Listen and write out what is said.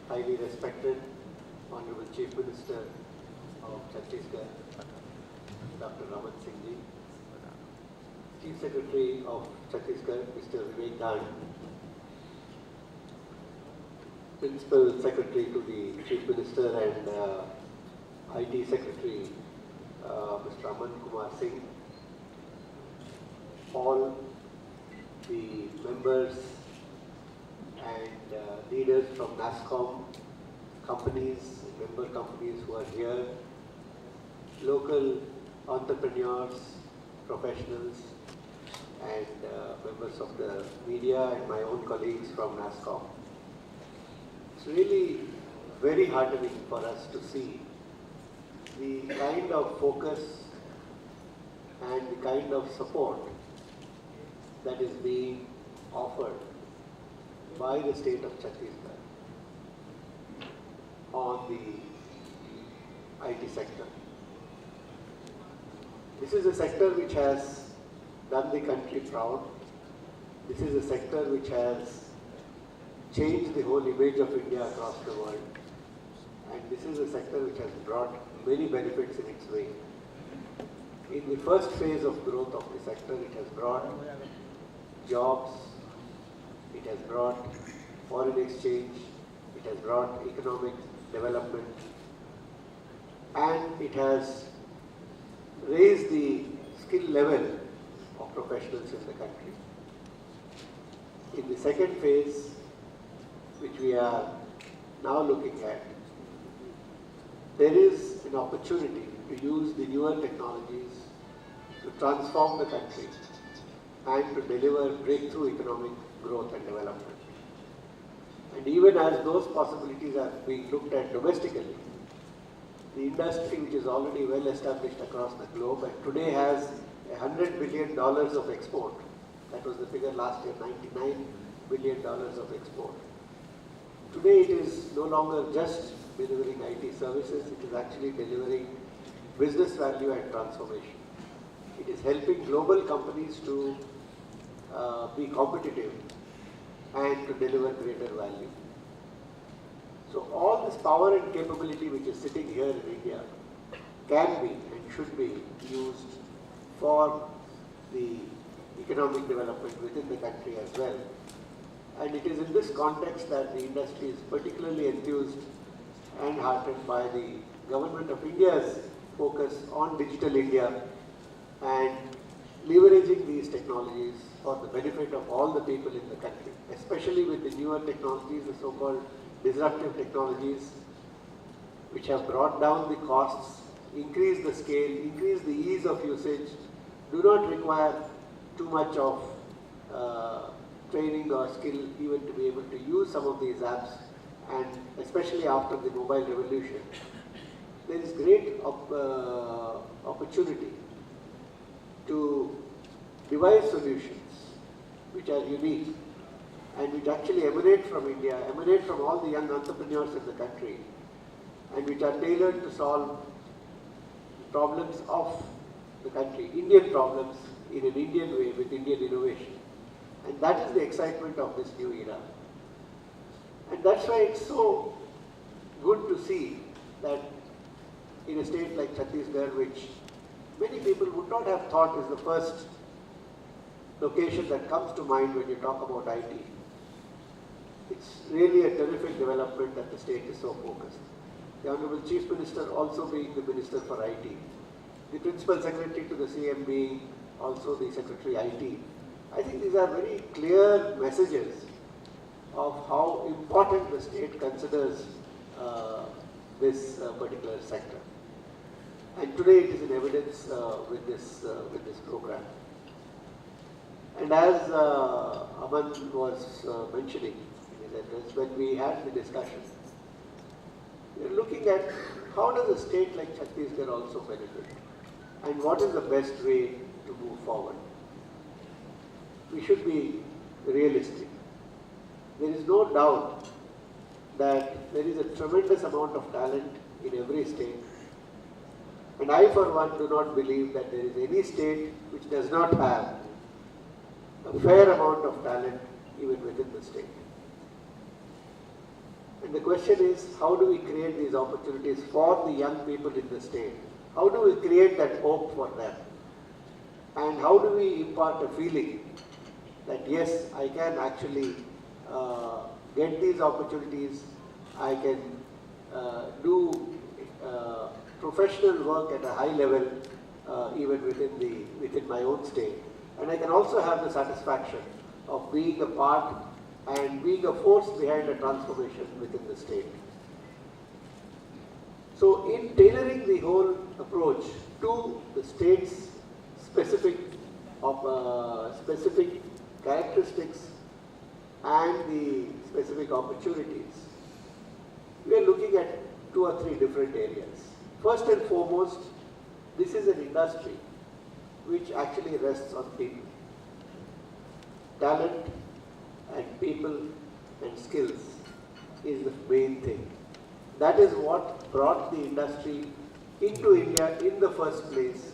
highly respected Honorable Chief Minister of Chhattisgarh, Dr. Raman Singh Ji, Chief Secretary of Chhattisgarh, Mr. Vivek Dand, Principal Secretary to the Chief Minister and IT Secretary, Mr. Aman Kumar Singh, all the members and leaders from NASSCOM companies, member companies who are here, local entrepreneurs, professionals, and members of the media and my own colleagues from NASSCOM. It's really very heartening for us to see the kind of focus and the kind of support that is being offered by the state of Chhattisgarh on the IT sector. This is a sector which has done the country proud. This is a sector which has changed the whole image of India across the world. And this is a sector which has brought many benefits in its way. In the first phase of growth of the sector, it has brought jobs, it has brought foreign exchange, it has brought economic development, and it has raised the skill level of professionals in the country. In the second phase, which we are now looking at, there is an opportunity to use the newer technologies to transform the country and to deliver breakthrough economic growth and development. And even as those possibilities are being looked at domestically, the industry, which is already well established across the globe and today has $100 billion of export, that was the figure last year, $99 billion of export. Today it is no longer just delivering IT services, it is actually delivering business value and transformation. It is helping global companies to be competitive and to deliver greater value. So all this power and capability which is sitting here in India can be and should be used for the economic development within the country as well. And it is in this context that the industry is particularly enthused and heartened by the Government of India's focus on Digital India and leveraging these technologies for the benefit of all the people in the country, especially with the newer technologies, the so-called disruptive technologies, which have brought down the costs, increased the scale, increased the ease of usage, do not require too much of training or skill even to be able to use some of these apps, and especially after the mobile revolution, there is great opportunity to devise solutions which are unique and which actually emanate from India, emanate from all the young entrepreneurs in the country, and which are tailored to solve problems of the country, Indian problems in an Indian way with Indian innovation. And that is the excitement of this new era. And that's why it's so good to see that in a state like Chhattisgarh, which many people would not have thought is the first location that comes to mind when you talk about IT. It's really a terrific development that the state is so focused. The Honorable Chief Minister also being the Minister for IT. The Principal Secretary to the CM being also the Secretary IT. I think these are very clear messages of how important the state considers this particular sector. And today it is in evidence with this program. And as Aman was mentioning in his address, when we had the discussion, we are looking at how does a state like Chhattisgarh also benefit, and what is the best way to move forward. We should be realistic. There is no doubt that there is a tremendous amount of talent in every state. And I, for one, do not believe that there is any state which does not have a fair amount of talent even within the state. And the question is, how do we create these opportunities for the young people in the state? How do we create that hope for them? And how do we impart a feeling that yes, I can actually get these opportunities, I can do professional work at a high level even within my own state. And I can also have the satisfaction of being a part and being a force behind a transformation within the state. So in tailoring the whole approach to the state's specific characteristics and the specific opportunities, we are looking at 2 or 3 different areas. First and foremost, this is an industry which actually rests on people. Talent and people and skills is the main thing. That is what brought the industry into India in the first place